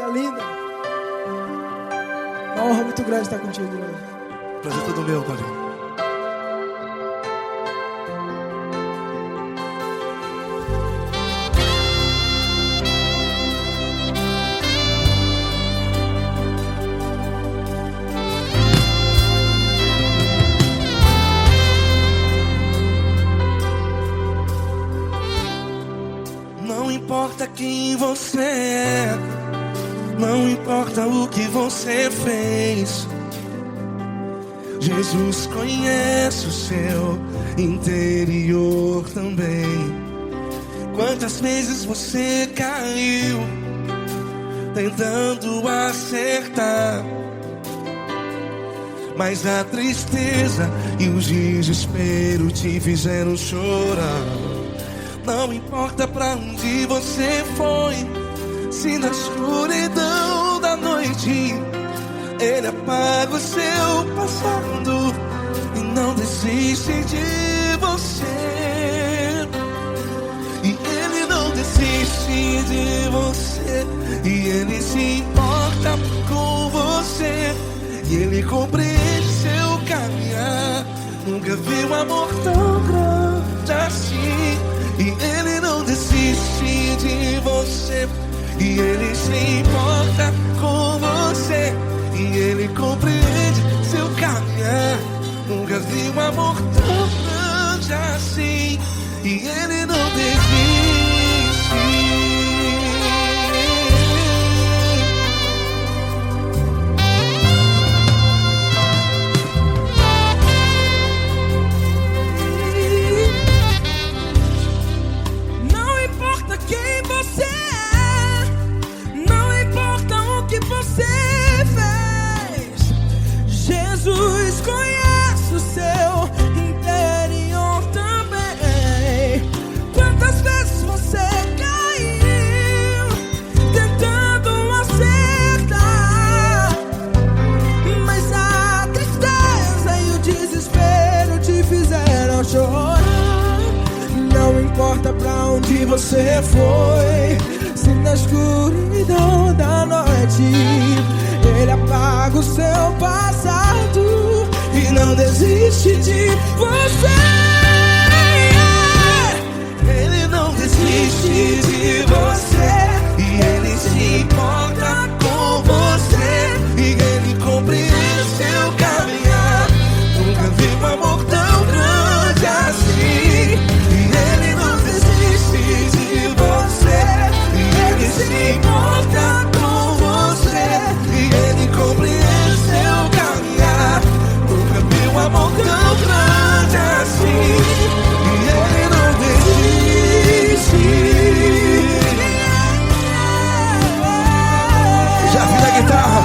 linda. Uma honra muito grande estar contigo hoje. Prazer todo meu, Paulinho. Não importa quem você é, não importa o que você fez, Jesus conhece o seu interior também. Quantas vezes você caiu tentando acertar, mas a tristeza e o desespero te fizeram chorar. Não importa pra onde você foi, se na escuridão da noite Ele apaga o seu passado e não desiste de você. E Ele não desiste de você, e Ele se importa com você, e Ele compreende seu caminhar. Nunca vi um amor tão grande assim. E Ele não desiste de você, e Ele se importa com você, e Ele compreende seu caminhar. Nunca vi um amor tão grande assim. E Ele não desiste. Jesus conhece o seu interior também. Quantas vezes você caiu tentando acertar, mas a tristeza e o desespero te fizeram chorar. Não importa pra onde você foi, se na escuridão da noite Ele apaga o seu passado e não desiste de você. Ele não desiste de você, e Ele se importa com você, e Ele compreende seu caminhar. Nunca vi um amor tão grande assim. E Ele não desiste de você, e Ele se importa com você, e Ele compreende seu caminhar. Nunca vi um amor tão grande assim. E Ele não desiste. Já vi na guitarra.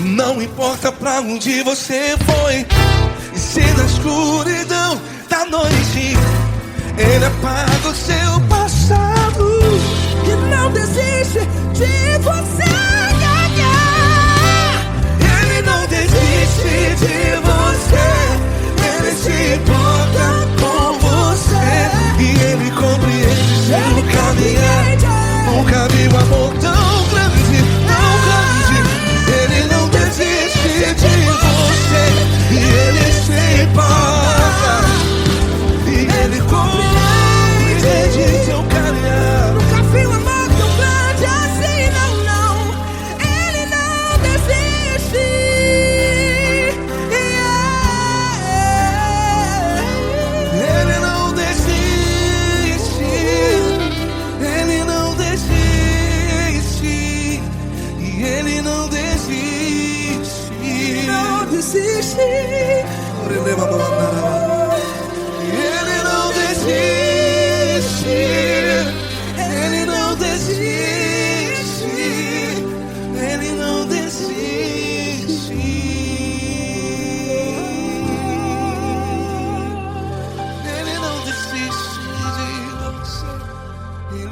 Não importa pra onde você foi, e se na escuridão da noite Ele apaga o seu passado E não desiste de você. Ele não desiste de você, Ele se importa com você, e Ele compreende seu caminhar. Nunca vi um amor tão grande, tão grande. Ele não desiste de você, e Ele se importa, e Ele compreende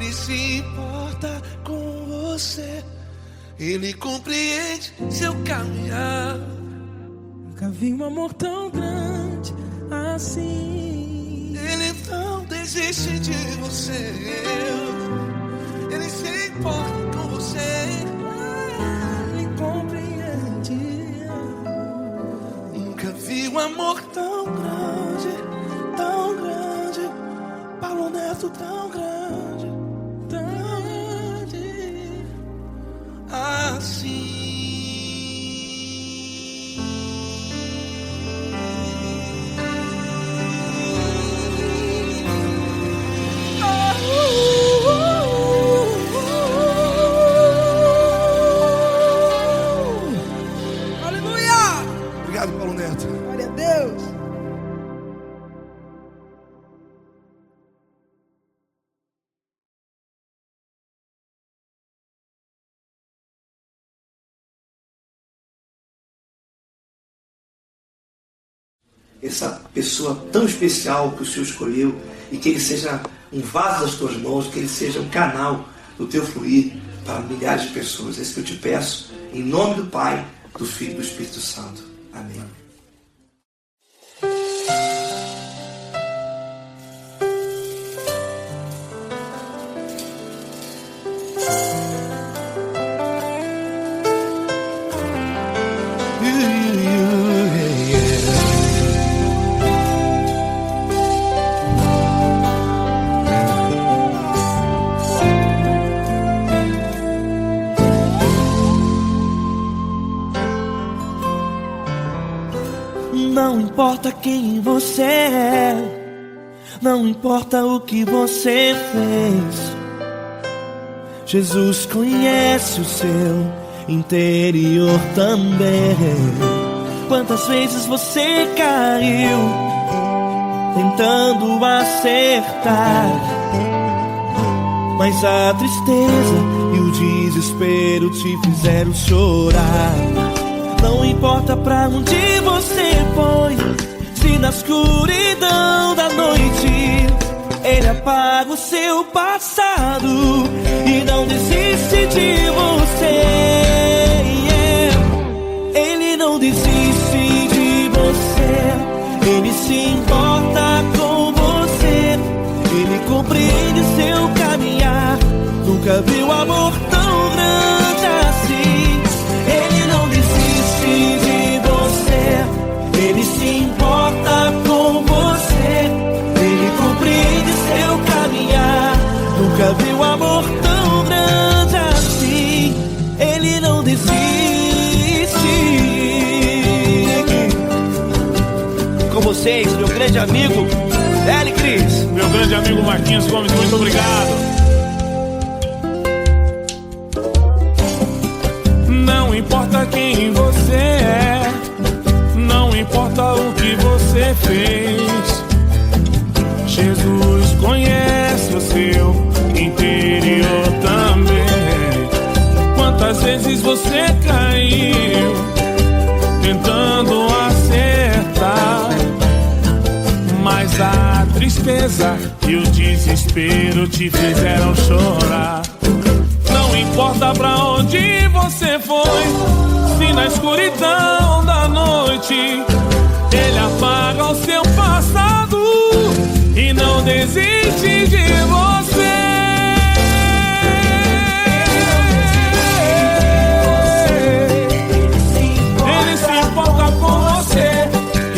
Ele se importa com você. Ele compreende seu caminhar. Nunca vi um amor tão grande assim. Ele não desiste de você. Ele se importa com você. Ele compreende. Nunca vi um amor tão grande, tão grande. Paulo Neto tão grande, tão grande assim. Aleluia! Obrigado, Paulo Neto. Glória a Deus. Essa pessoa tão especial que o Senhor escolheu, e que ele seja um vaso das tuas mãos, que ele seja um canal do teu fluir para milhares de pessoas. É isso que eu te peço, em nome do Pai, do Filho e do Espírito Santo. Amém. Não importa quem você é, não importa o que você fez, Jesus conhece o seu interior também. Quantas vezes você caiu tentando acertar, mas a tristeza e o desespero te fizeram chorar. Não importa pra onde você foi, se na escuridão da noite Ele apaga o seu passado e não desiste de você. Ele não desiste de você. Ele se importa com você. Ele compreende seu caminhar. Nunca viu amor tão grande assim. Ele não desiste de você. Ele se importa com você. Ele compreende seu caminhar. Nunca viu amor tão grande assim. Ele não desiste. Com vocês, meu grande amigo L. Cris. Meu grande amigo Marquinhos Gomes, muito obrigado. Não importa quem você é, não importa o que você fez, Jesus conhece o seu interior também. Quantas vezes você caiu tentando acertar, mas a tristeza e o desespero te fizeram chorar. Não importa pra onde você foi, se na escuridão da noite Ele apaga o seu passado e não desiste de você. Ele se importa com você.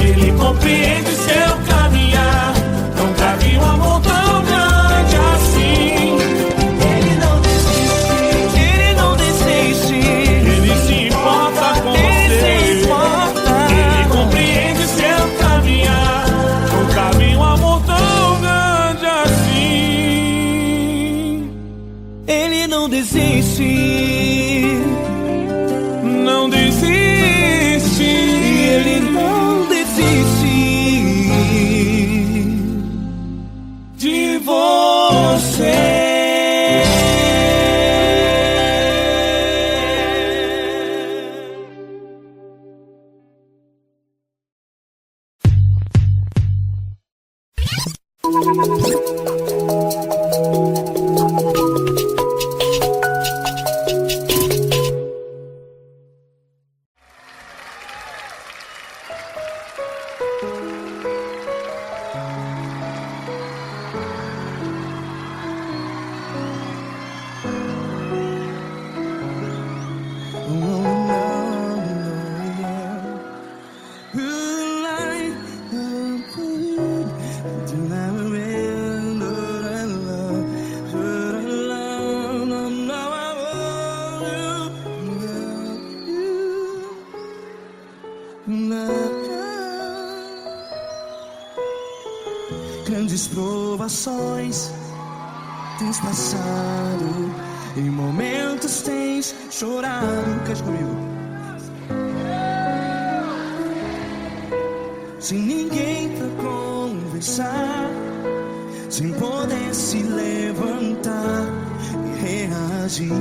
Ele compreende seu caminhar. Nunca vi um amor tão grande assim. Ele não desiste. Ele não desiste. Ele se importa com você. Ele Compreende seu caminhar. Nunca vi um amor tão grande assim. Ele não desiste. Não desiste. Ele não desiste De você. grandes provações tens passado, em momentos tens chorado. Cante comigo. Sem ninguém pra conversar, sem poder se levantar e reagir.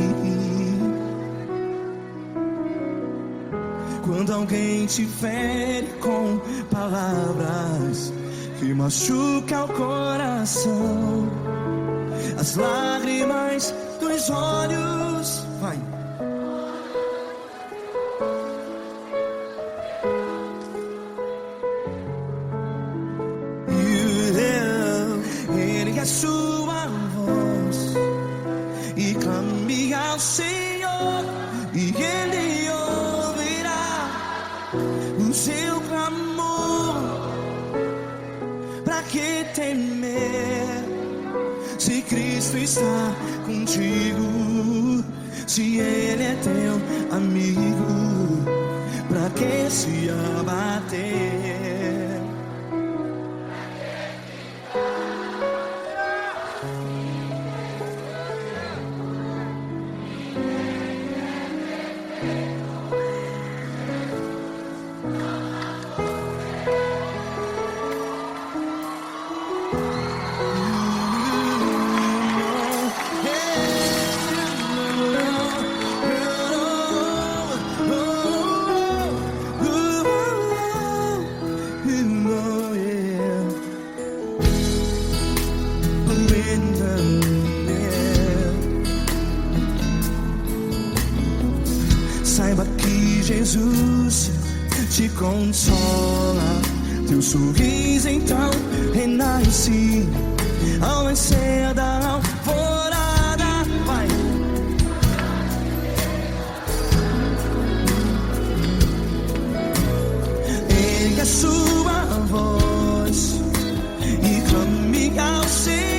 Quando alguém te fere com palavras que machuca o coração, as lágrimas dos olhos, vai. Ergue a sua voz e clame ao Senhor, e Ele ouvirá o seu clamor. Pra que temer, se Cristo está contigo? Se Ele é teu amigo, pra que se abater? Saiba que Jesus te consola, teu sorriso então renasce ao nascer da alvorada. Vai. Ergue a sua voz e clame ao Senhor.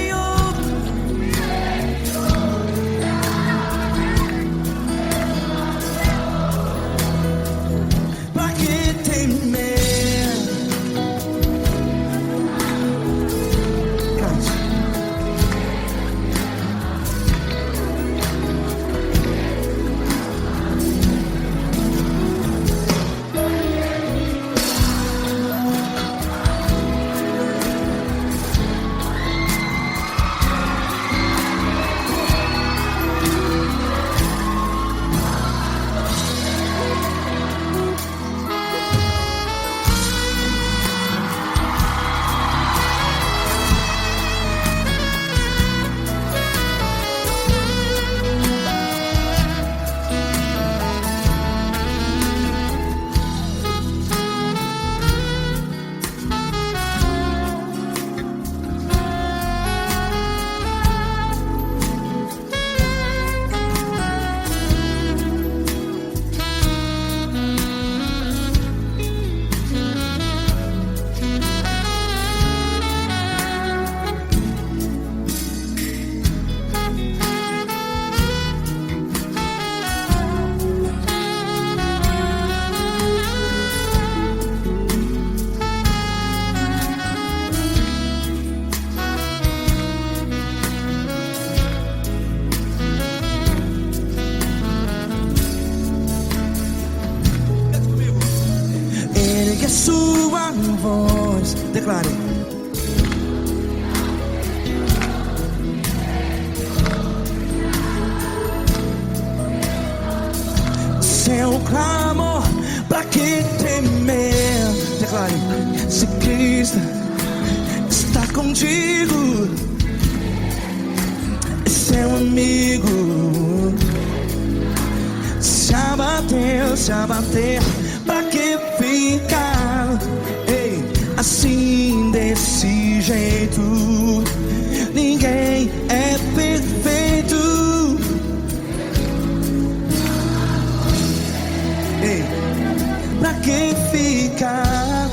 Ergue a sua voz, declare. Seu clamor, pra que temer? Declare. Se Cristo está contigo, é seu amigo. Se abater, pra que ficar, ei, assim desse jeito? Ninguém é perfeito. Ei, pra que ficar?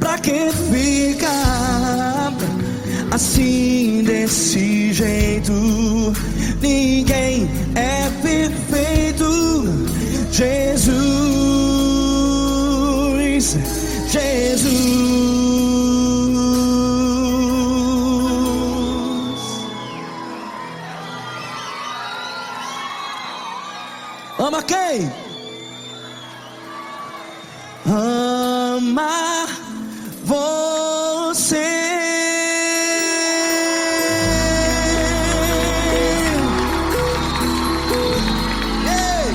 Pra que ficar assim desse desse jeito. Ninguém é perfeito. Jesus, Jesus. Ama quem? Ama você. Ei.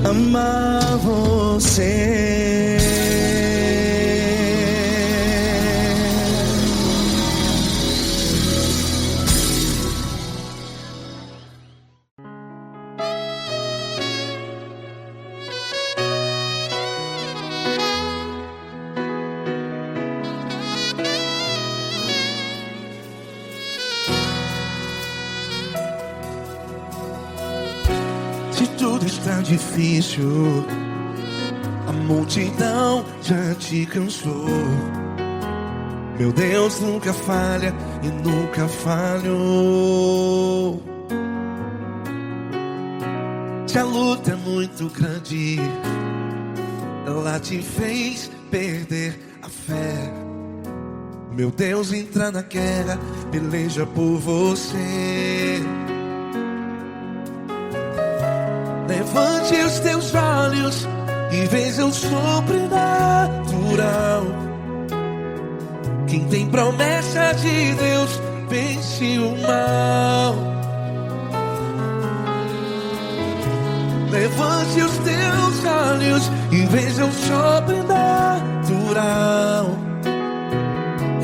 Ama você. Se tudo está difícil, a multidão já te cansou. Meu Deus nunca falha e nunca falhou. Se a luta é muito grande, ela te fez perder a fé. Meu Deus entra na guerra, peleja por você. Levante os teus olhos e veja o sobrenatural. Quem tem promessa de Deus vence o mal. Levante os teus olhos e veja o sobrenatural.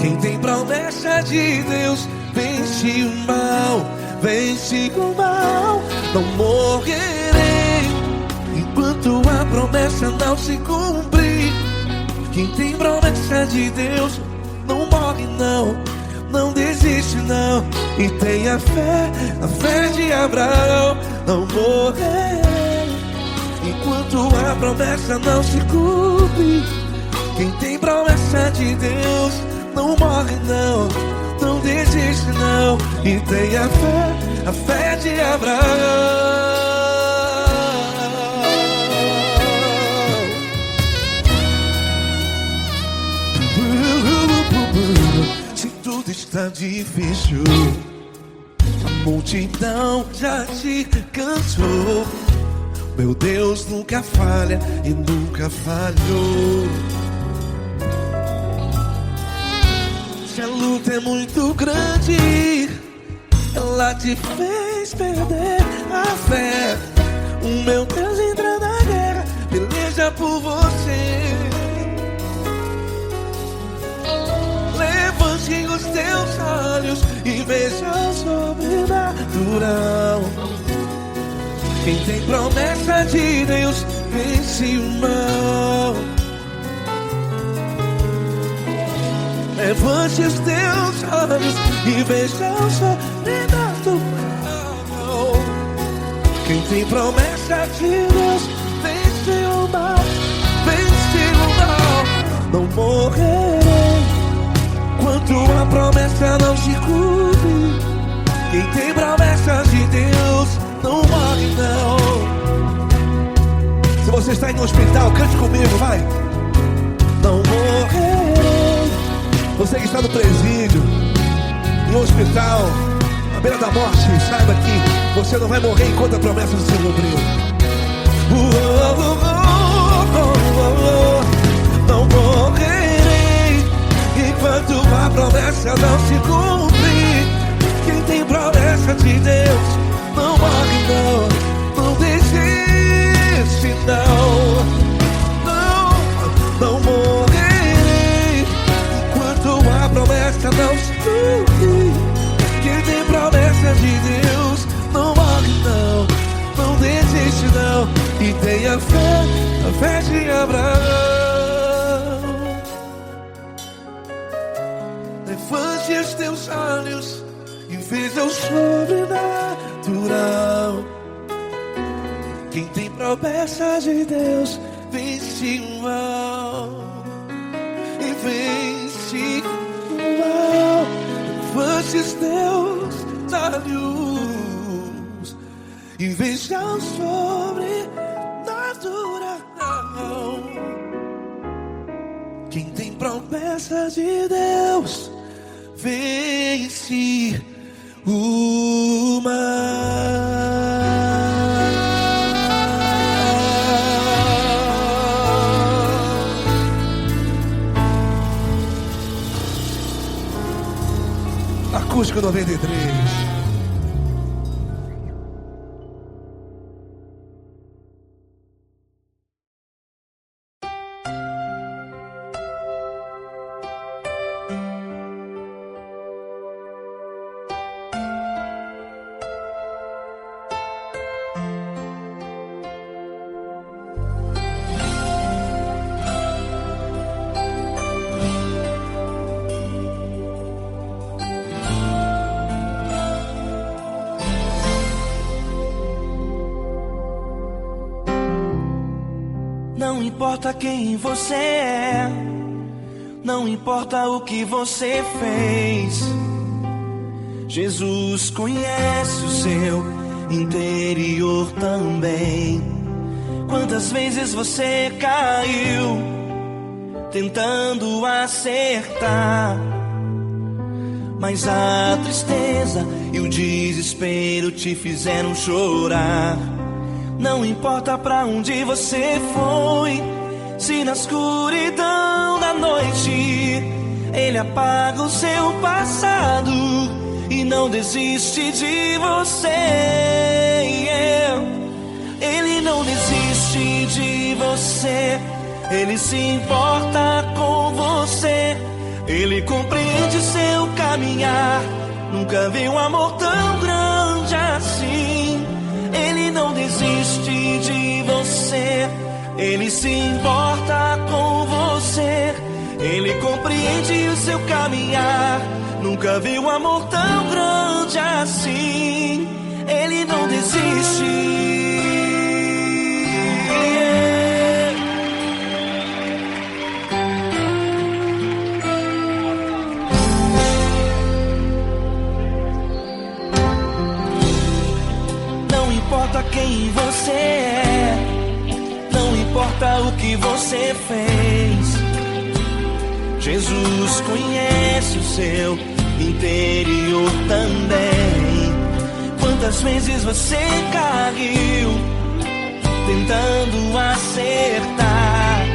Quem tem promessa de Deus vence o mal. Vence o mal. Não morrerei enquanto a promessa não se cumprir. Quem tem promessa de Deus não morre não, não desiste não. E tenha fé, a fé de Abraão. Não morrerei enquanto a promessa não se cumpre. Quem tem promessa de Deus não morre não, não desiste não. E tenha fé, a fé de Abraão. Se tudo está difícil, a multidão já te cansou. Meu Deus nunca falha e nunca falhou. Se a luta é muito grande, ela te fez perder a fé. O meu Deus entra na guerra, peleja por você. Levante os teus olhos e veja o sobrenatural. Quem tem promessa de Deus vence o mal. Levante os teus olhos e veja o sobrenatural. Quem tem promessa de Deus vence o mal. Vence o mal. Não morrerei enquanto a promessa não se cumpre. Quem tem promessa de Deus não morre não. Se você está em um hospital, cante comigo, vai. Não morrerei. Você que está no presídio, em um hospital, à beira da morte, saiba que você não vai morrer enquanto a promessa não se cumpriu. Não morrerei enquanto a promessa não se cumprir. Quem tem promessa de Deus não morre não, não desiste não. Não morrerei enquanto a promessa não se cumprir. Quem tem promessa de Deus não morre não, não desiste não. E tenha fé, a fé de Abraão. Levante os teus olhos e veja o sobrenatural. Quem tem promessa de Deus Deus vence o mal, e vence o mal. Fostes Deus da luz, e veja o sobrenatural. Quem tem promessa de Deus vence o mal. Acústico 93. Não importa quem você é, não importa o que você fez, Jesus conhece o seu interior também. Quantas vezes você caiu tentando acertar, mas a tristeza e o desespero te fizeram chorar. Não importa pra onde você foi, se na escuridão da noite Ele apaga o seu passado e não desiste de você. Ele não desiste de você, Ele se importa com você, Ele compreende seu caminhar. Nunca vi um amor tão grande assim. Ele não desiste de você, Ele se importa com você, Ele compreende o seu caminhar. Nunca vi um amor tão grande assim. Ele não desiste. Não importa quem você é, não importa o que você fez, Jesus conhece o seu interior também. Quantas vezes você caiu tentando acertar,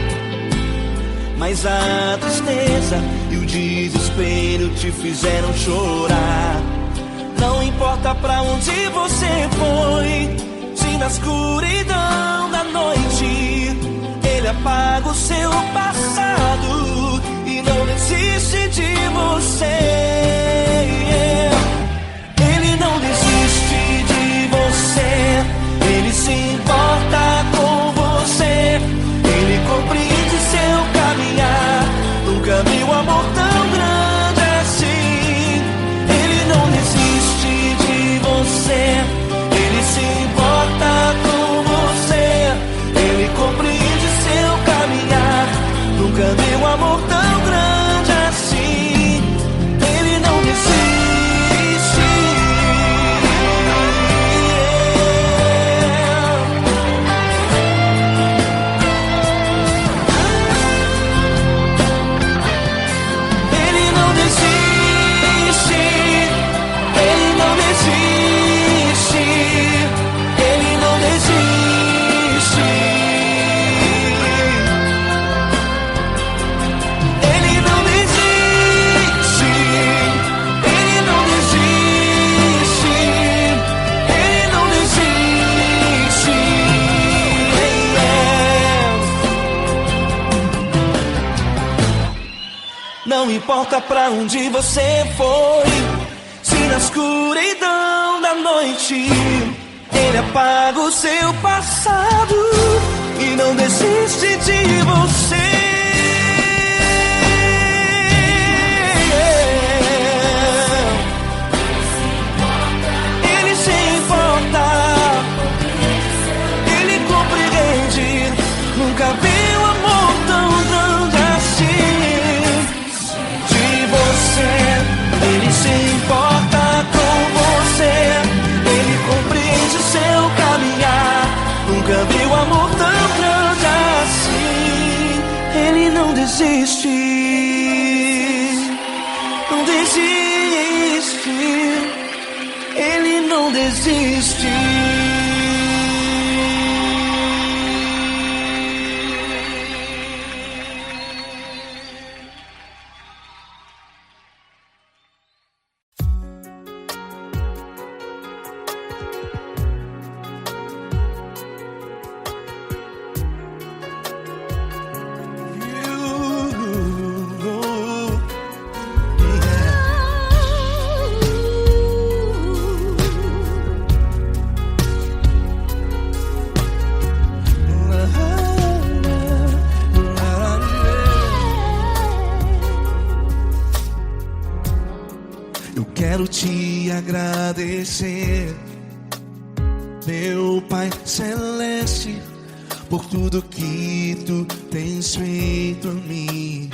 mas a tristeza e o desespero te fizeram chorar. Não importa pra onde você foi, se na escuridão da noite Ele apaga o seu passado e não desiste de você. Ele não desiste de você, Ele se importa com você, Ele compreende seu caminhar. Nunca vi um amor tão grande assim. Ele não desiste de você, Ele se importa com você, Ele compreende seu caminhar. Nunca vi um amor tão grande assim. Ele não desiste. Ele não desiste. Ele não desiste. Ele não desiste. Ele não desiste. Ele não desiste. Ele não desiste. Não importa pra onde você foi, se na escuridão da noite Ele apaga o seu passado e não desiste de você. Ele se importa, Ele compreende Nunca vi um amor tão grande assim. De você, ele se importa com você, ele compreende o seu caminhar. Nunca vi um amor tão grande assim. Ele não desiste, não desiste, ele não desiste. Quero te agradecer, meu Pai Celeste, por tudo que tu tens feito a mim.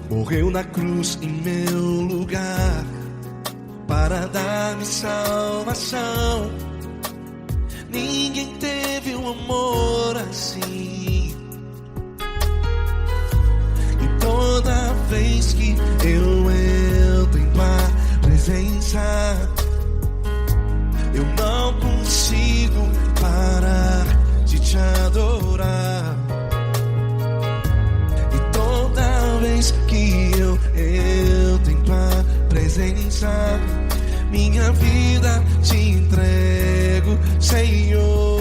Morreu na cruz em meu lugar para dar-me salvação. Ninguém teve um amor assim. E toda vez que eu entro em tua presença, eu não consigo parar de te adorar. E toda vez que eu entro em tua presença, minha vida te entrego, Senhor.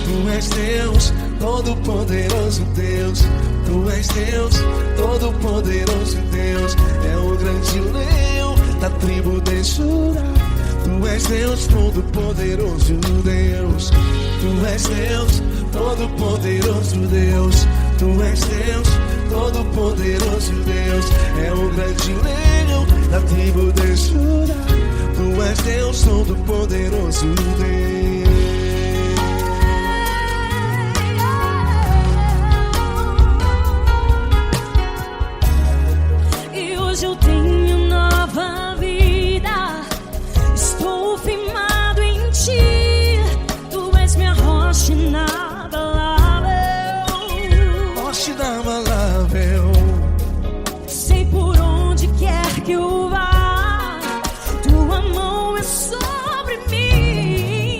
Tu és Deus, Todo-Poderoso Deus. Tu és Deus, Todo-Poderoso Deus. É o grande leão da tribo de Judá. Tu és Deus, Todo-Poderoso Deus. Tu és Deus, Todo-Poderoso Deus. Tu és Deus, Todo-Poderoso Deus. É o grande leão da tribo de Judá. Tu és Deus, Todo-Poderoso Deus. Eu tenho nova vida, estou firmado em ti. Tu és minha rocha inabalável, rocha inabalável. Sei por onde quer que eu vá, tua mão é sobre mim.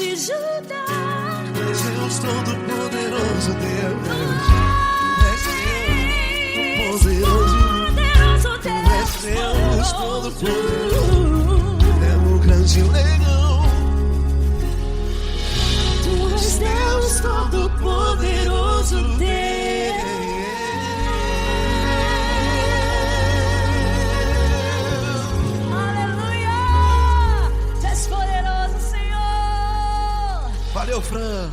de Judá. És Deus Todo-Poderoso, Deus. És Deus Poderoso, és Deus Todo-Poderoso. É o grande leão. Tu és Deus Todo-Poderoso, Deus. Aleluia! Tu és poderoso, Senhor. Valeu, Fran.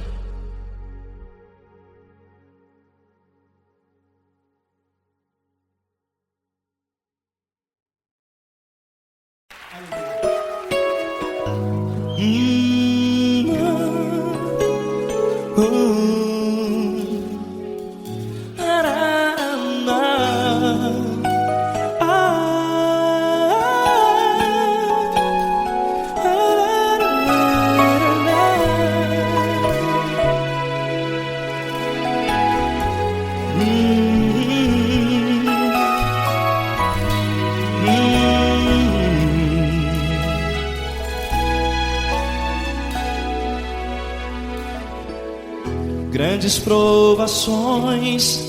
Grandes provações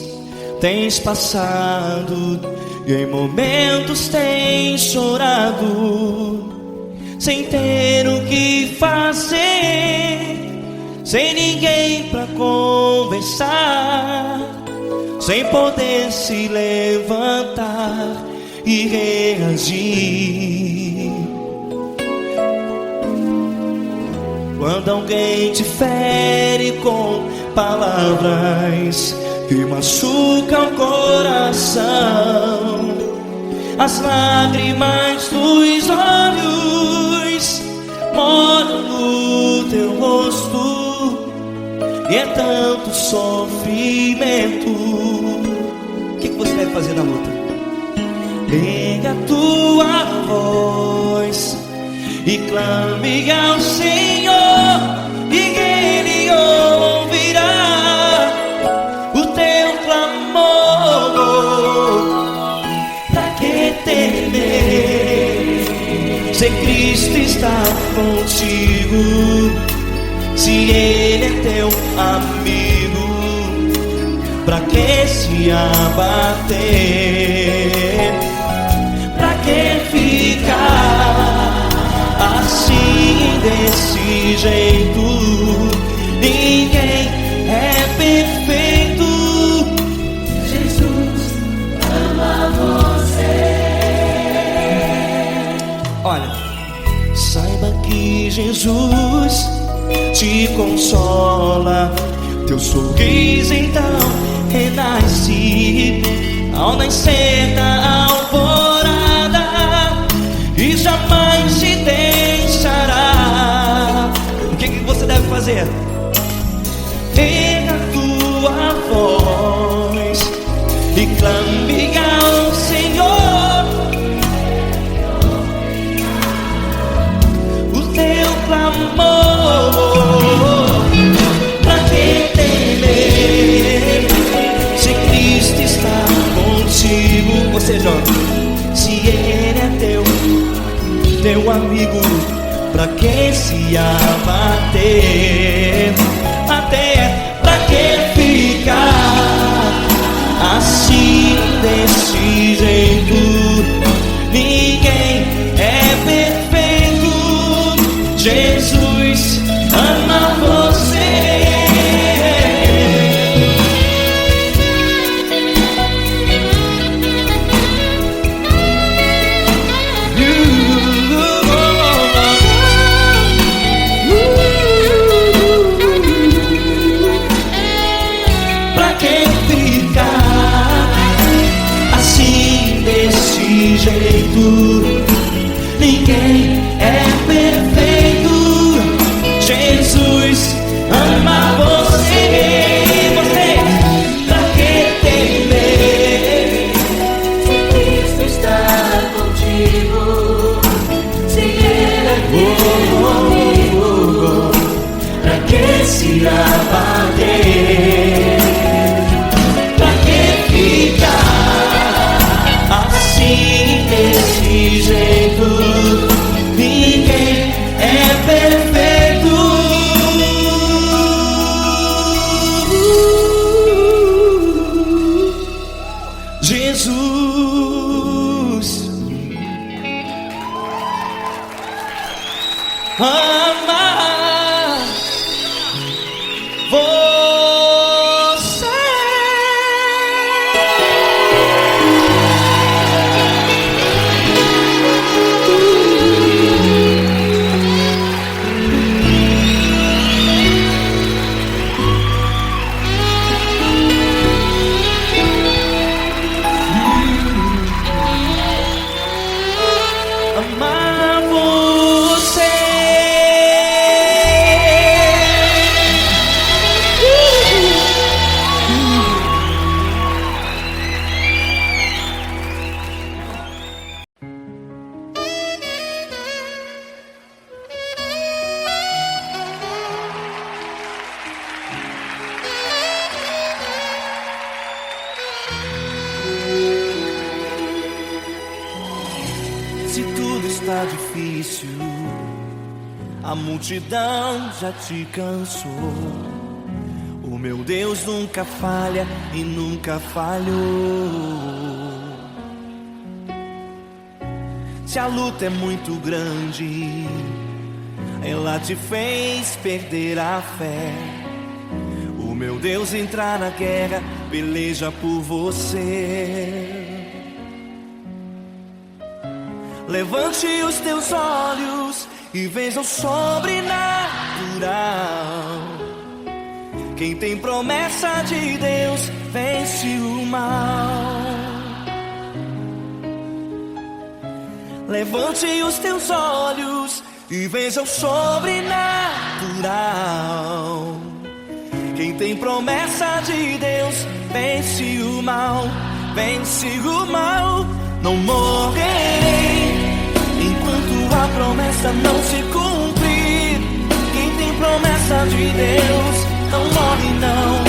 tens passado e em momentos tens chorado, sem ter o que fazer, sem ninguém pra conversar, sem poder se levantar e reagir. Quando alguém te fere com palavras que machucam o coração, as lágrimas dos olhos molham no teu rosto, e é tanto sofrimento. O que você deve fazer na luta? Erga a tua voz e clame ao Senhor, e Ele ouvirá o teu clamor. Pra que temer, se Cristo está contigo, se Ele é teu amigo? Pra que se abater? Pra que ficar assim, desse jeito? Ninguém é perfeito. Jesus ama você. Olha, saiba que Jesus te consola, teu sorriso então renasce ao nascer da alvorada, e jamais te deixará. O que você deve fazer? Erga a tua voz e clame ao Senhor, o teu clamor. Pra que temer, se Cristo está contigo? Ou seja, se Ele é teu amigo, pra que se abater? Até pra que ficar assim, desse jeito? Ninguém é perfeito. Jesus ama você. Jeito, ninguém é perfeito. Jesus ama você. Você, pra que temer, se Cristo está contigo, se Ele é teu amigo? Pra que se abater? Pra que ficar assim, desse jeito? Ninguém é perfeito. difícil, a multidão já te cansou. O meu Deus nunca falha e nunca falhou. Se a luta é muito grande, ela te fez perder a fé. O meu Deus entrar na guerra, peleja por você. Levante os teus olhos e veja o sobrenatural. Quem tem promessa de Deus vence o mal. Levante os teus olhos e veja o sobrenatural. Quem tem promessa de Deus vence o mal, vence o mal. Não morrerei enquanto a promessa não se cumprir. Quem tem promessa de Deus não morre não,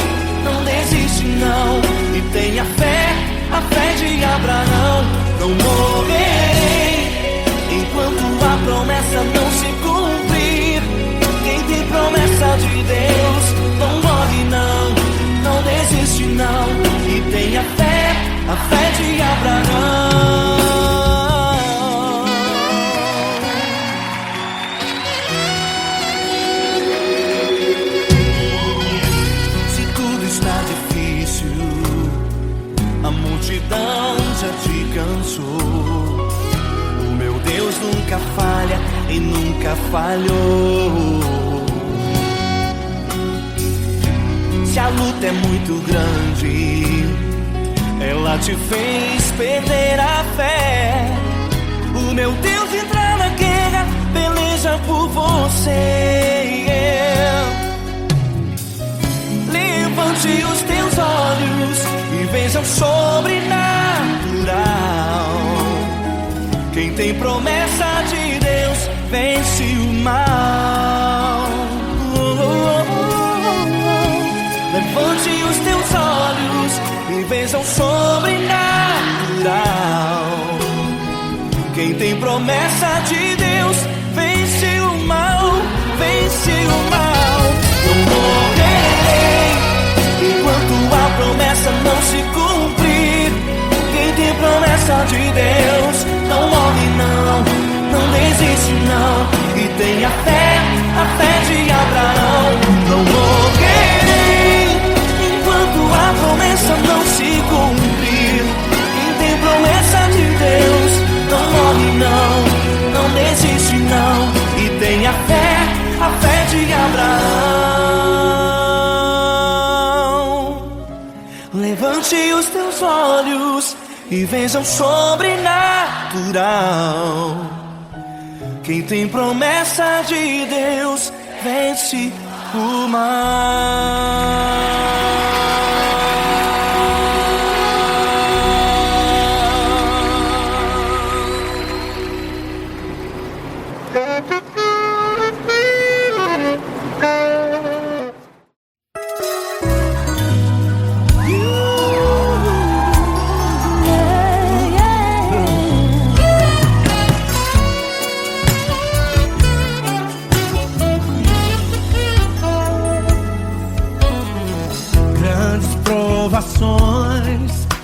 não desiste não. E tenha fé, a fé de Abraão. Não morrerei enquanto a promessa não se cumprir. Quem tem promessa de Deus não morre não, não desiste não. E tenha fé, a fé de Abraão. Se tudo está difícil, a multidão já te cansou. O meu Deus nunca falha e nunca falhou. Se a luta é muito grande, ela te fez perder a fé. O meu Deus entra na guerra, peleja por você. Levante os teus olhos e veja o sobrenatural. Quem tem promessa de Deus vence o mal. Levante os teus olhos e veja o sobrenatural. Quem tem promessa de Deus vence o mal, vence o mal. Não morrerei enquanto a promessa não se cumprir. Quem tem promessa de Deus não morre não, não desiste não. E tenha fé, a fé de Abraão. Não morrerei enquanto a promessa não se cumprir. Quem tem promessa de Deus não morre não, não desiste não. E tenha fé, a fé de Abraão. Levante os teus olhos e veja o sobrenatural. Quem tem promessa de Deus vence o mal.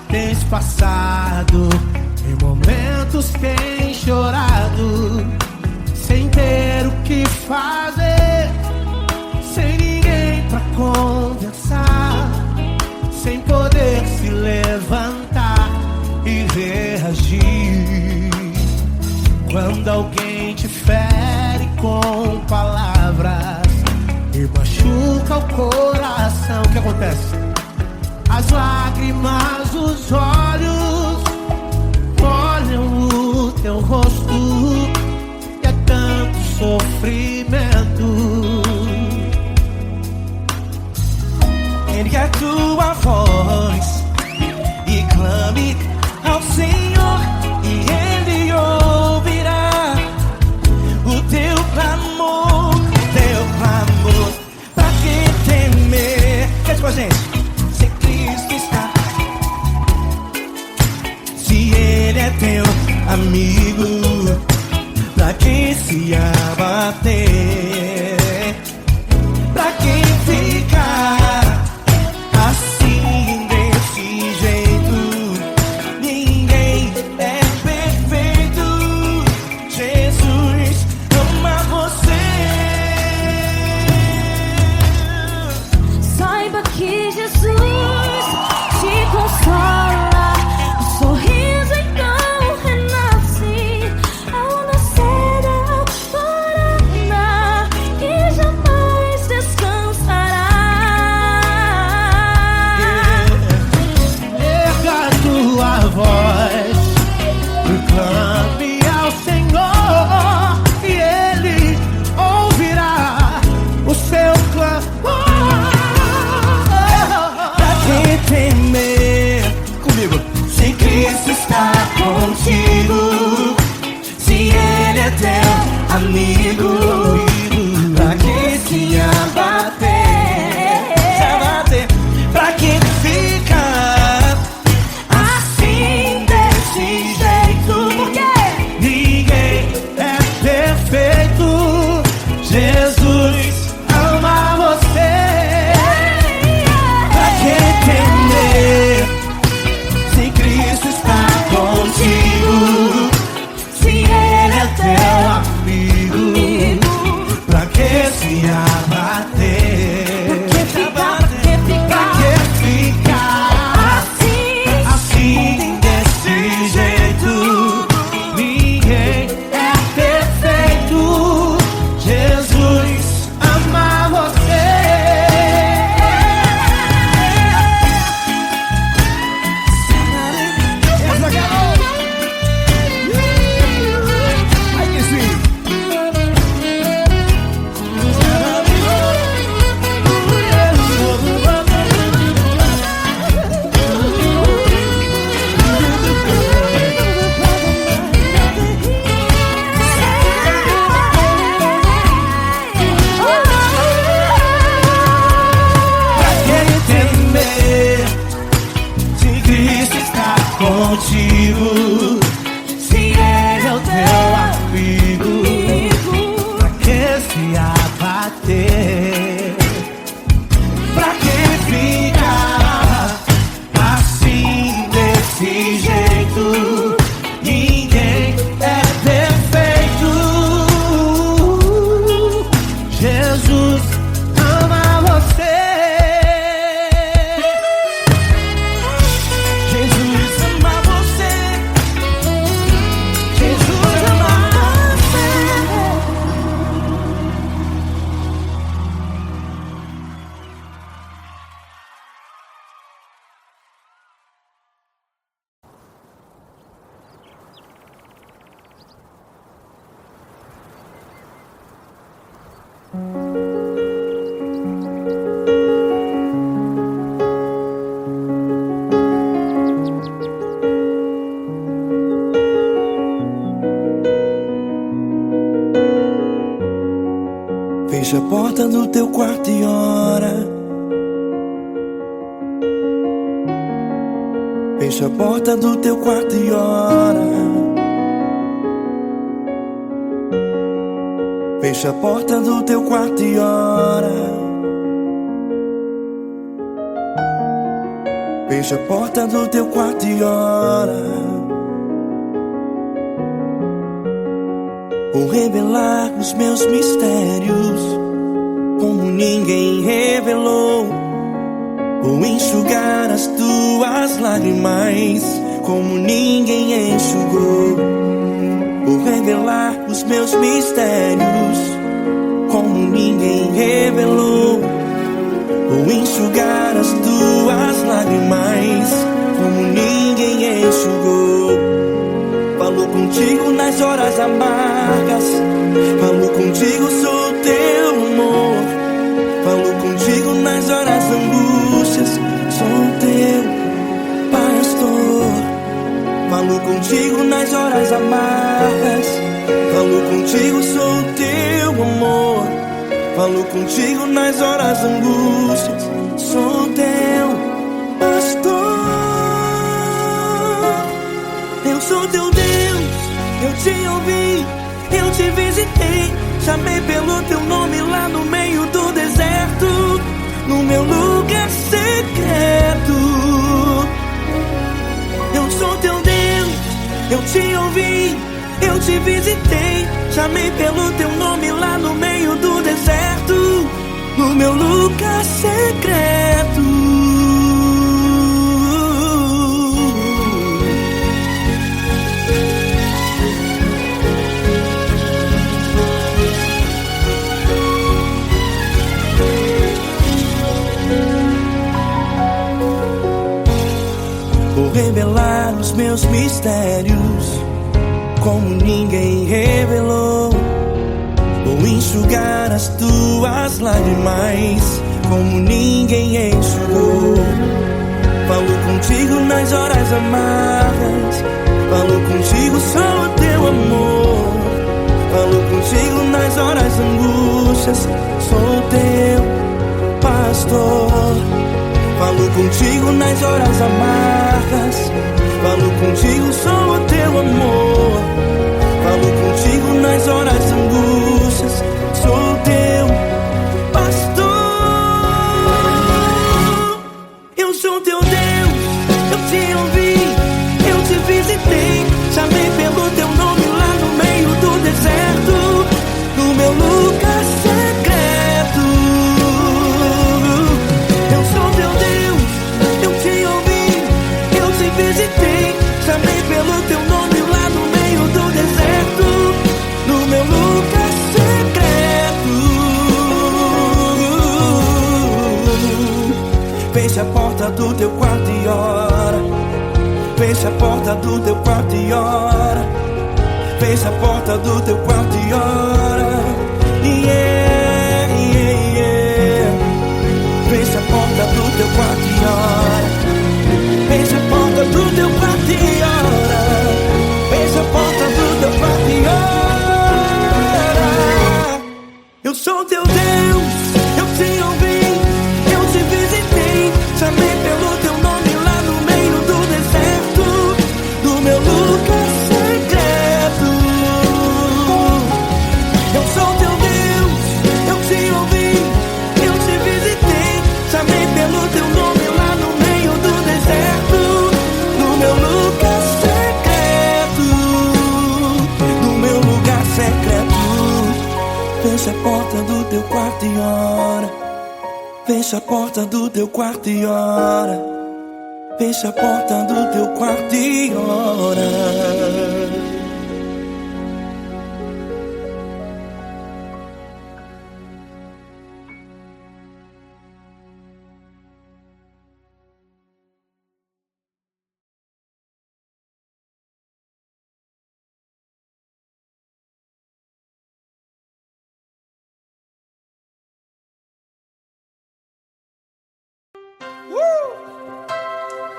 Tens passado, em momentos tens chorado, sem ter o que fazer, sem ninguém pra conversar, sem poder se levantar e reagir. Quando alguém te fere com palavras e machuca o coração, o que acontece? As lágrimas dos olhos molham o teu rosto, e é tanto sofrimento. Ergue a tua voz e clame ao Senhor, e Ele ouvirá o teu clamor, pra que temer? Cante com a gente. Se Ele é teu amigo, pra que contigo. Se ele é o teu amigo, pra que se abater? Pra que ficar assim, desse jeito? Ninguém é perfeito. Jesus ama você. Jesus ama você. Jesus ama você. Fecha a porta do teu quarto e ora. Fecha a porta do teu quarto e ora. Fecha a porta do teu quarto e ora. Fecha a porta do teu quarto e ora. Vou revelar os meus mistérios como ninguém revelou. Vou enxugar as tuas lágrimas como ninguém enxugou. Vou revelar os meus mistérios como ninguém revelou. Vou enxugar as tuas lágrimas como ninguém enxugou. Falo contigo nas horas amargas, falo contigo, sou teu amor. Falo contigo nas horas angústias, sou teu pastor. Falo contigo nas horas amargas, falo contigo, sou teu amor. Falo contigo nas horas angústias, sou teu pastor. Eu sou teu Deus, eu te ouvi, eu te visitei. Chamei pelo teu nome lá no meio do deserto, no meu lugar secreto. Eu sou teu Deus, eu te ouvi, eu te visitei. Chamei pelo teu nome lá no meio do deserto, no meu lugar secreto. Vou revelar os meus mistérios como ninguém revelou. Vou enxugar as tuas lágrimas como ninguém enxugou. Falo contigo nas horas amargas, falo contigo, sou o teu amor. Falo contigo nas horas angústias, sou teu pastor. Falo contigo nas horas amargas, falo contigo, sou o teu amor. Falo contigo nas horas angústias, sou teu pastor. Eu sou teu Deus, eu te ouvi, eu te visitei. Chamei pelo teu nome lá no meio do deserto, no meu lugar secreto. Eu sou teu Deus, eu te ouvi, eu te visitei. Chamei pelo teu nome lá no meio do deserto, no meu lugar secreto. Fecha a porta do teu quarto e ora. Fecha a porta do teu quarto e ora. Fecha a porta do teu quarto e ora. Yeah, yeah, yeah. Fecha a porta do teu quarto e ora. Fecha a porta do teu quarto e ora. Fecha a porta do teu quarto e ora. Eu sou teu Deus, eu te ouvi, eu te visitei. Chamei pelo teu nome lá no meio do deserto, Fecha a porta do teu quarto e ora. Fecha a porta do teu quarto e ora.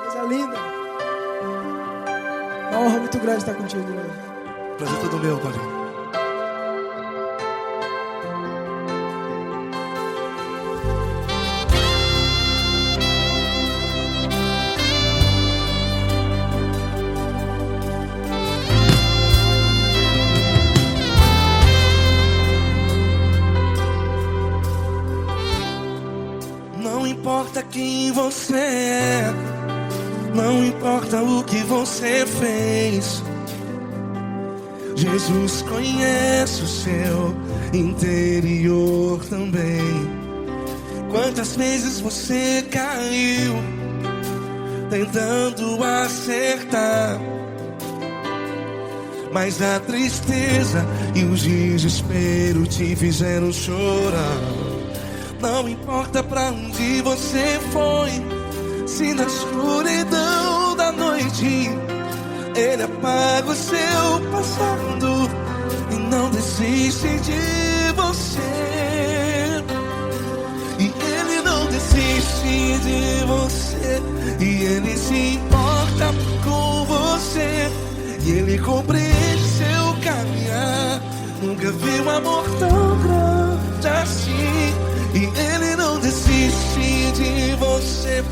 Coisa linda. Uma honra muito grande estar contigo, irmão. Prazer todo meu, Paulinho. Não importa quem você é, não importa o que você fez, Jesus conhece o seu interior também. Quantas vezes você caiu tentando acertar, mas a tristeza e o desespero te fizeram chorar. Não importa pra onde você foi, se na escuridão da noite Ele apaga o seu passado e não desiste de você. E Ele não desiste de você, e Ele se importa com você, e Ele compreende seu caminhar. Nunca vi um amor tão grande assim. E Ele não desiste de você,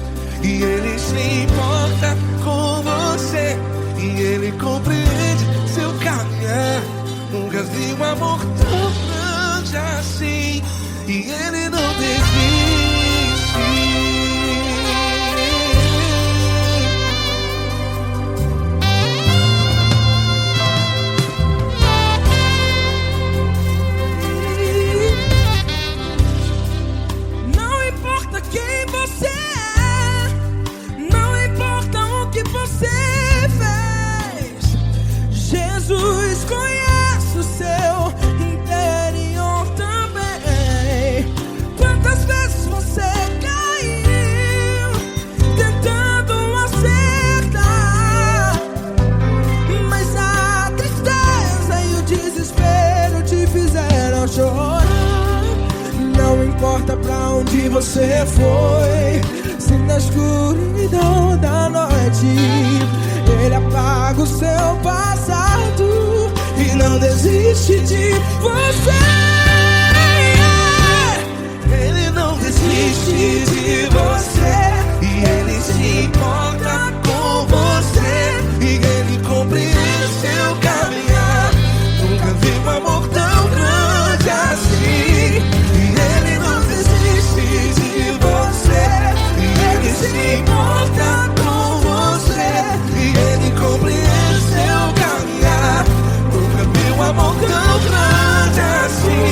e Ele se importa com você, e Ele compreende seu caminhar. Nunca vi um amor tão grande assim. E Ele não desiste. Jesus conhece o seu interior também. Quantas vezes você caiu tentando acertar, mas a tristeza e o desespero te fizeram chorar. Não importa pra onde você foi, se na escuridão da noite Ele apaga o seu passado e não desiste de você. Ele não desiste de você, e Ele se importa com você, e Ele compreende seu caminhar. Nunca vi um amor tão grande assim. E Ele não desiste de você, e Ele se importa com você, e Ele compreende seu caminhar. Nunca vi um amor tão grande assim.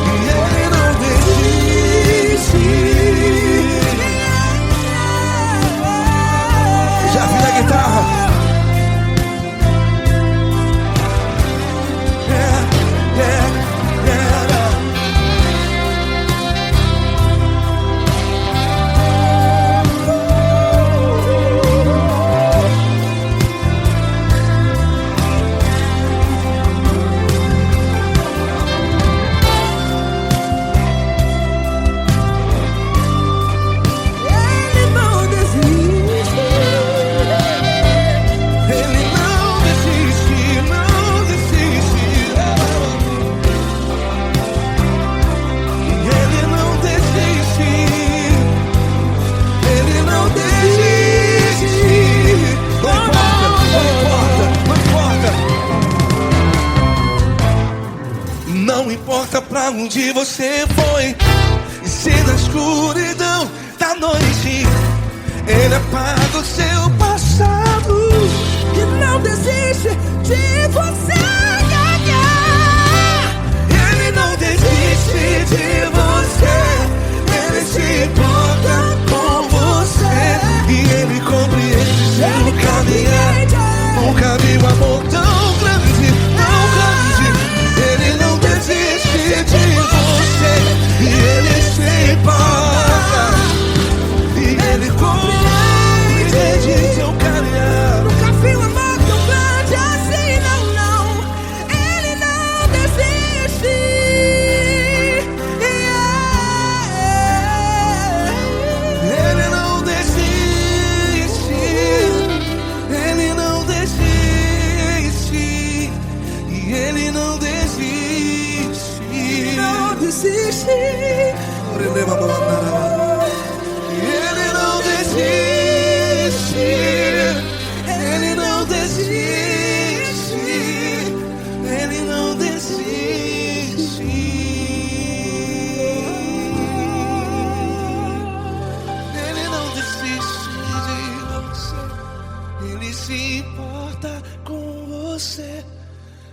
E Ele não desiste. Já vi a guitarra. Não importa pra onde você foi, e se na escuridão da noite Ele apaga o seu passado E não desiste de você. Ele não desiste de você, Ele se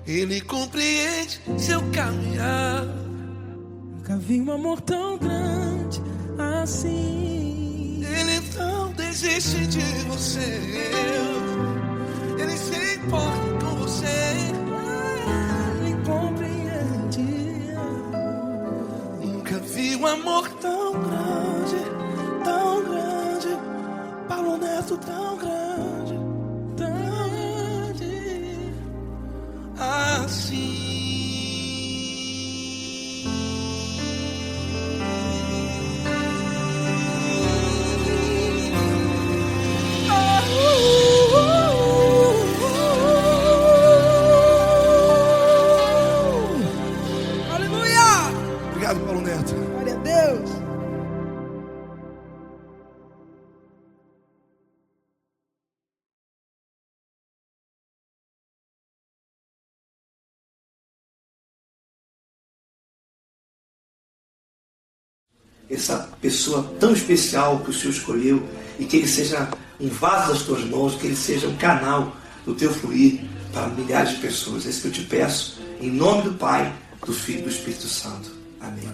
Ele compreende seu caminhar. Nunca vi um amor tão grande assim. Ele não desiste de você. Ele se importa com você. Ele compreende. Nunca vi um amor tão grande, tão grande. Paulo Neto tão grande, tão grande assim. Obrigado, Paulo Neto. Glória a Deus. Essa pessoa tão especial que o Senhor escolheu, e que ele seja um vaso das tuas mãos, que ele seja um canal do teu fluir para milhares de pessoas. É isso que eu te peço, em nome do Pai, do Filho e do Espírito Santo. Amém.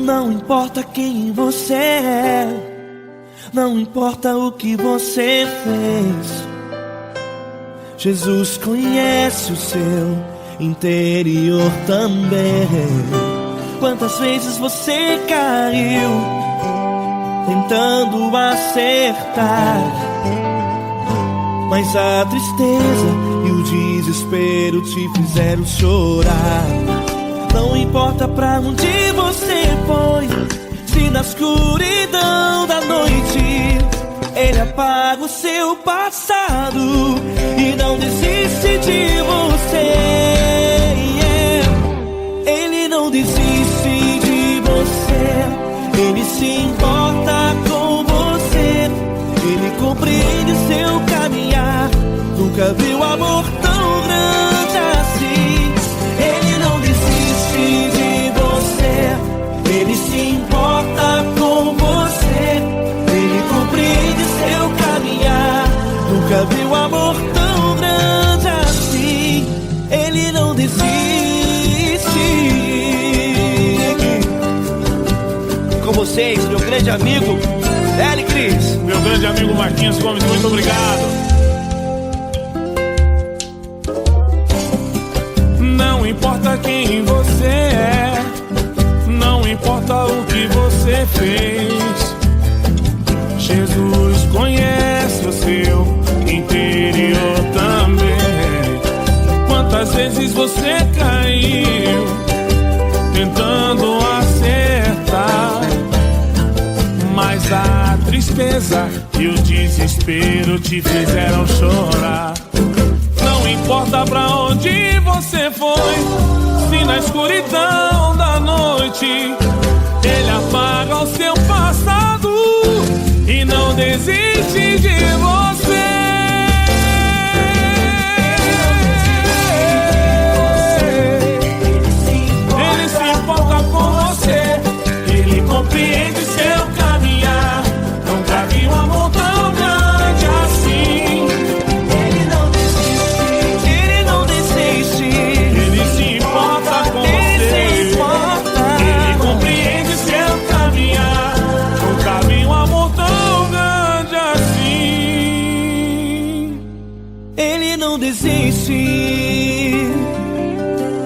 Não importa quem você é, não importa o que você fez, Jesus conhece o seu interior também. Quantas vezes você caiu tentando acertar, mas a tristeza e o desespero te fizeram chorar. Não importa pra onde você foi, se na escuridão da noite Ele apaga o seu passado e não desiste de você. Ele não desiste de você, Ele se importa com você, Ele compreende seu caminhar. Nunca viu amor tão grande assim. Ele não desiste de você, Ele se importa com você, Ele compreende seu caminhar. Nunca viu amor tão grande assim. Ele não desiste. Com vocês, meu grande amigo L. Cris. Meu grande amigo Marquinhos Gomes, muito obrigado. Não importa quem você é, não importa o que você fez, Jesus conhece o seu interior também. Quantas vezes você caiu tentando acertar, mas a tristeza e o desespero te fizeram chorar. Não importa pra onde você foi, se na escuridão da noite Ele apaga o seu passado e não desiste de você. Ele se importa com você, Ele compreende seu caminhar. Nunca vi um amor tão grande assim. Ele não desiste, Ele não desiste. Ele se importa com você, Ele compreende seu caminhar. Nunca vi um amor tão grande assim. Ele não desiste,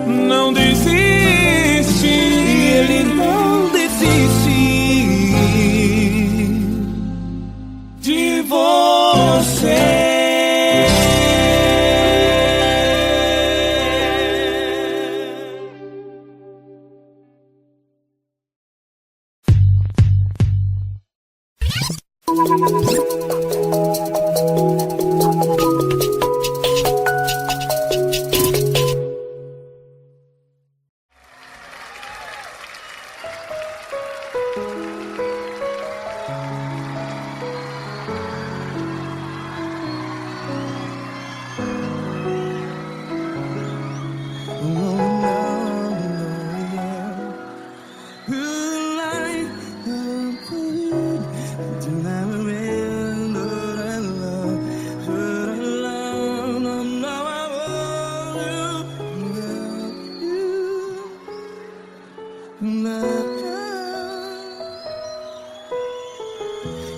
não desiste. Ele não desiste De você.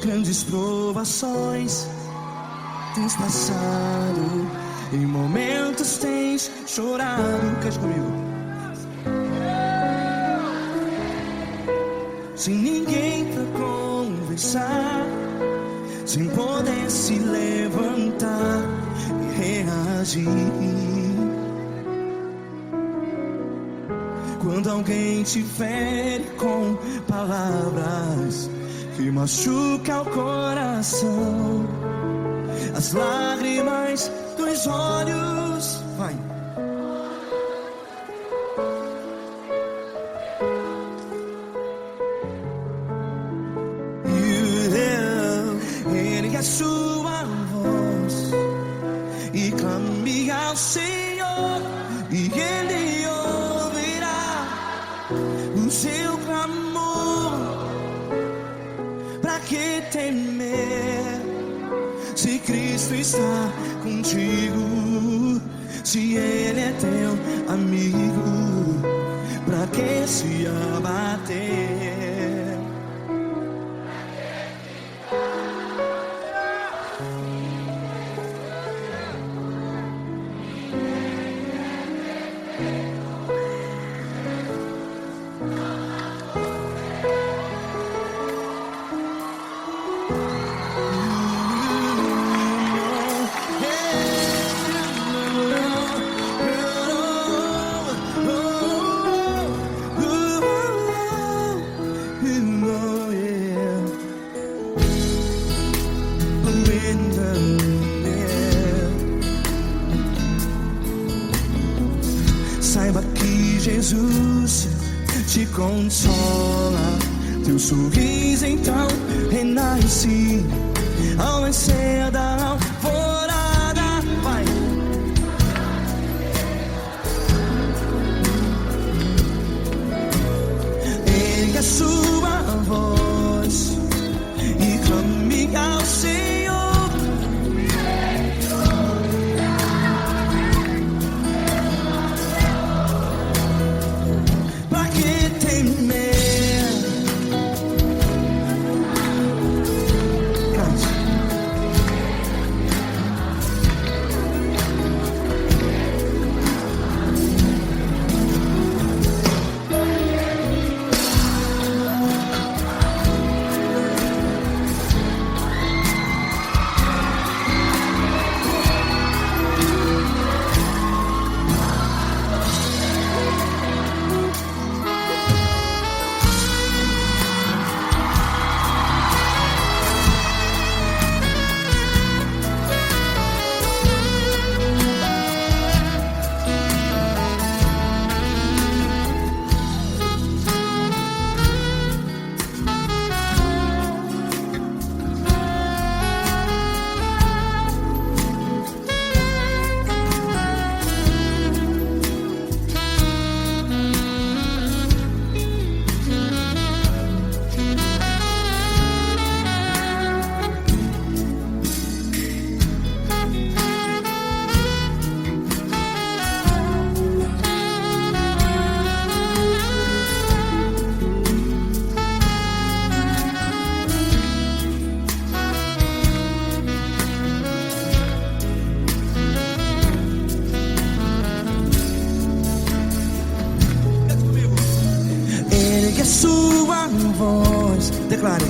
grandes provações tens passado, em momentos tens chorado. Cante comigo. Sem ninguém pra conversar, sem poder se levantar e reagir. Quando alguém te fere com palavras que machuca o coração, as lágrimas dos olhos, vai. Ergue a sua voz e clame ao Senhor, e Ele ouvirá o seu clamor. Pra que temer, se Cristo está contigo? Se Ele é teu amigo, pra que se abater? Saiba que Jesus te consola, teu sorriso então renasce ao nascer da alvorada. Vai. Ergue a sua voz e clame ao Senhor. Ergue a sua voz, declare.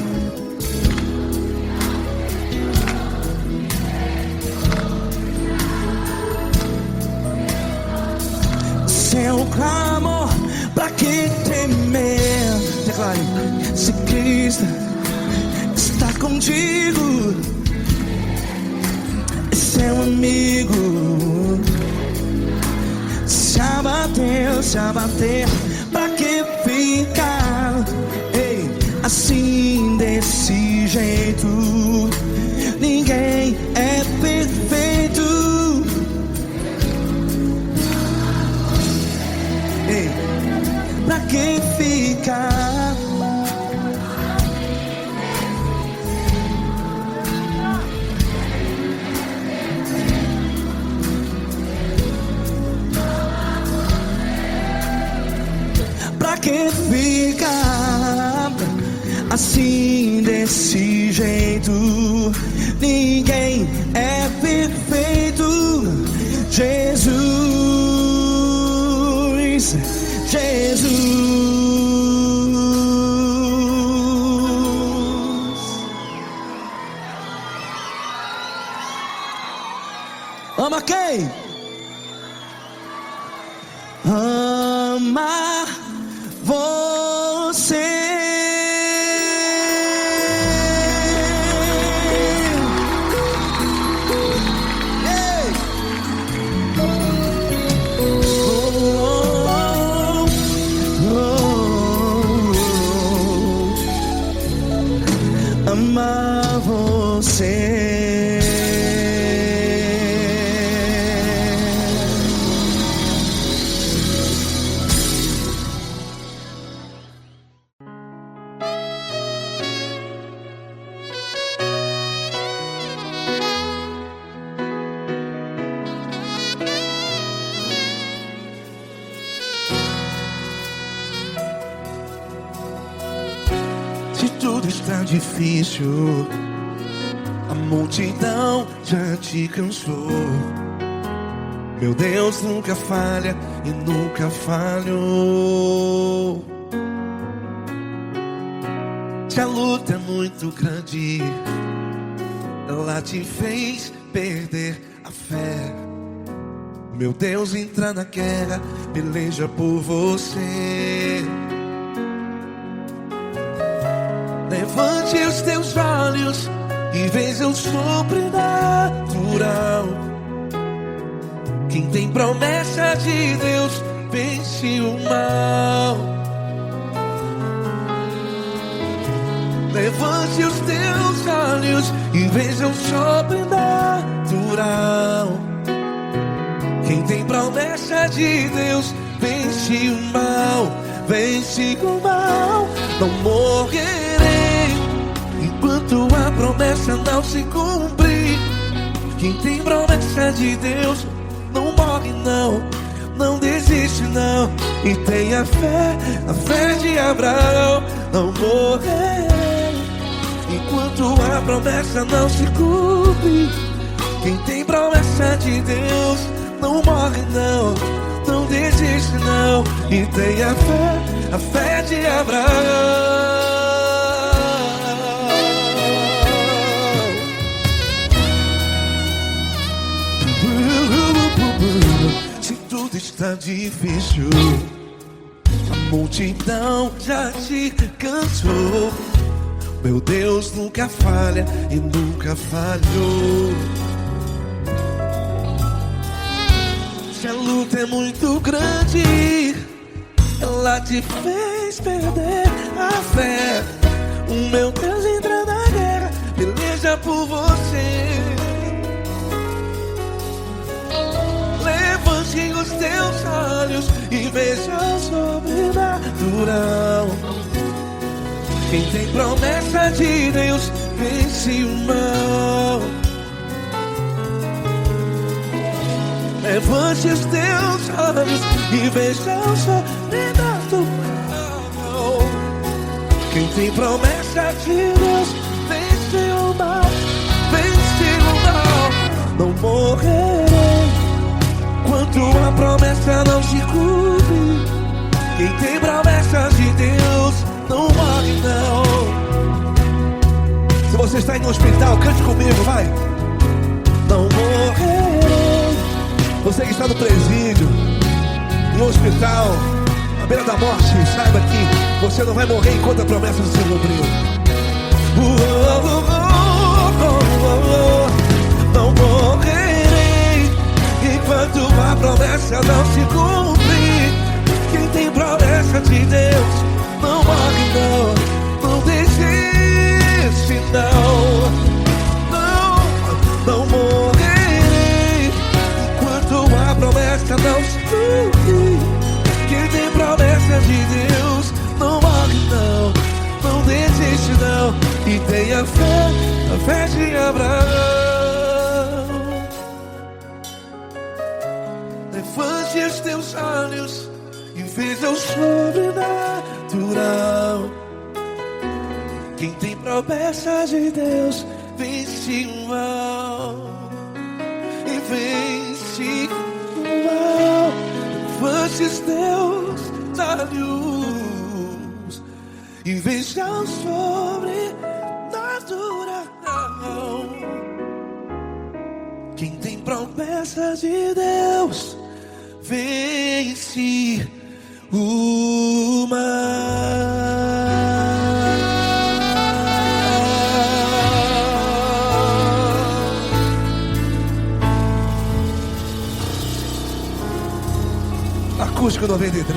Seu clamor, pra que temer? Declare. Se Cristo está contigo, é seu amigo. Se abater, pra que ficar, ei, assim desse jeito? Ninguém é perfeito. Ei, pra que ficar? Pra que ficar assim assim, desse jeito. Ninguém é perfeito. Jesus, Jesus. Ama quem? Ama você. Ei. Amar você. Se tudo está difícil, a multidão já te cansou. Meu Deus nunca falha e nunca falhou. Se a luta é muito grande, ela te fez perder a fé. Meu Deus entra na guerra, peleja por você. Levante os teus olhos e veja o sobrenatural. Quem tem promessa de Deus vence o mal. Levante os teus olhos e veja o sobrenatural. Quem tem promessa de Deus vence o mal. Vence o mal. Não morrerei enquanto a promessa não se cumprir. Quem tem promessa de Deus não morre não, não desiste não. E tenha fé, a fé de Abraão. Não morrerei enquanto a promessa não se cumpre. Quem tem promessa de Deus não morre não, não desiste não. E tenha fé, a fé de Abraão. Se tudo está difícil, a multidão já te cansou. Meu Deus nunca falha e nunca falhou. Se a luta é muito grande, ela te fez perder a fé. O meu Deus entra na guerra, peleja por você. Levante os teus olhos e veja o sobrenatural. Quem tem promessa de Deus vence o mal. Levante os teus olhos e veja o sobrenatural. Quem tem promessa de Deus vence o mal. Vence o mal. Não morrerei enquanto a promessa não se cumpre. Quem tem promessa de Deus não morre não. Se você está aí no hospital, cante comigo, vai. Não morrerei. Você que está no presídio, no hospital, à beira da morte, saiba que você não vai morrer enquanto a promessa não se cumpriu. Não morrerei enquanto a promessa não se cumprir. Quem tem promessa de Deus não morre não, não desiste não. Não morrerei enquanto a promessa não se cumprir. Quem tem promessa de Deus não morre não, não desiste não. E tenha fé, a fé de Abraão. Levante os teus olhos e veja o sobrenatural. Quem tem promessa de Deus vence o mal e vence o mal. Antes Deus da luz e veja o sobrenatural. Quem tem promessa de Deus vence o mal. Acústico 93.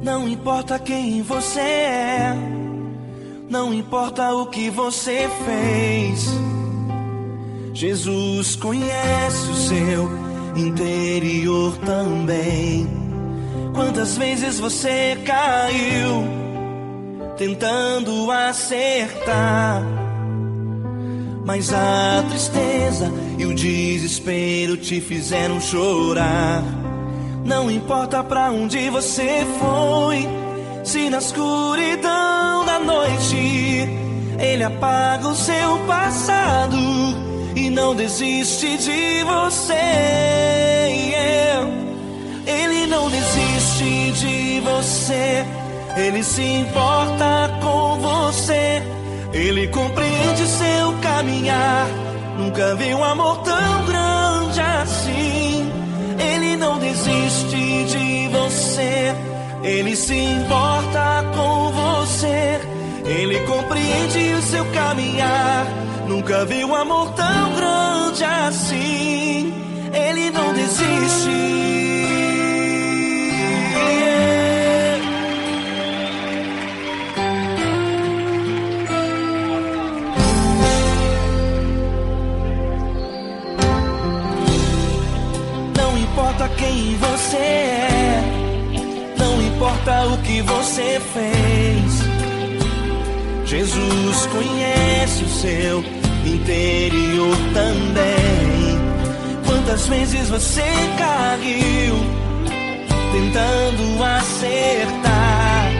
Não importa quem você é, não importa o que você fez, Jesus conhece o seu interior também. Quantas vezes você caiu tentando acertar, mas a tristeza e o desespero te fizeram chorar. Não importa pra onde você foi, se na escuridão da noite Ele apaga o seu passado e não desiste de você. Ele não desiste de você, Ele se importa com você, Ele compreende seu caminhar. Nunca vi um amor tão grande assim. Ele não desiste de você, Ele se importa com você, Ele compreende o seu caminhar. Nunca vi um amor tão grande assim. Ele não desiste. Não importa quem você é, não importa o que você fez, Jesus conhece o seu interior também. Quantas vezes você caiu tentando acertar,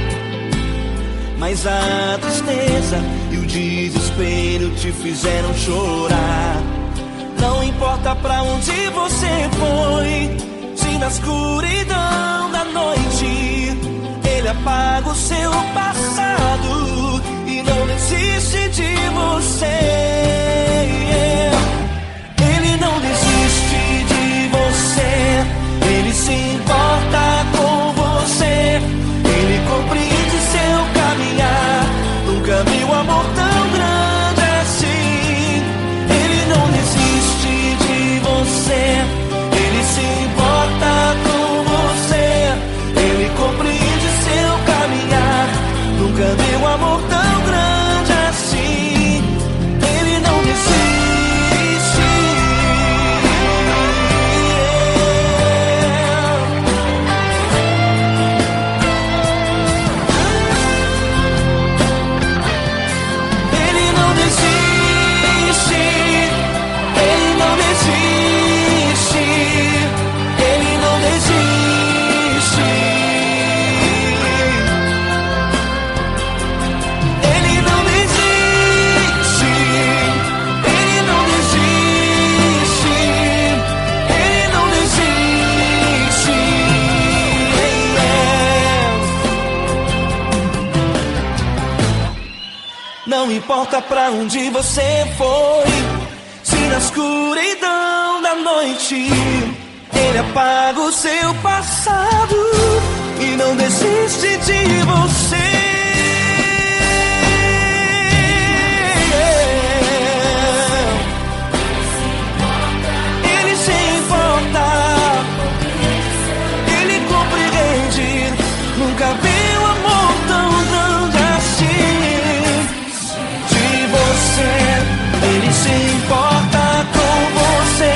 mas a tristeza e o desespero te fizeram chorar. Não importa pra onde você foi, se na escuridão da noite Ele apaga o seu passado e não desiste de você. Ele não desiste de você, Ele se importa com você, Ele compreende seu caminhar. Nunca vi um amor tão grande assim. Ele não desiste de você, Ele se importa com você, Ele compreende seu caminhar. Nunca vi um amor tão grande assim. Ele não desiste. Ele não desiste. Ele não desiste. Ele não desiste. Ele não desiste. Ele não desiste. Ele não desiste. Não importa pra onde você foi, se na escuridão da noite Ele apaga o seu passado e não desiste de você. Ele se importa, Ele Nunca vi um amor tão grande assim. De você, Ele se importa com você,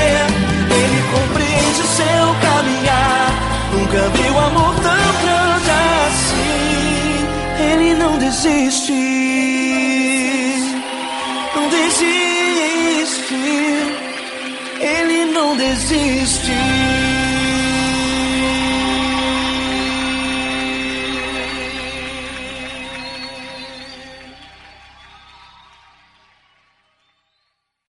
Ele compreende seu caminhar. Nunca vi um amor tão grande assim. Ele não desiste, não desiste, Ele não desiste.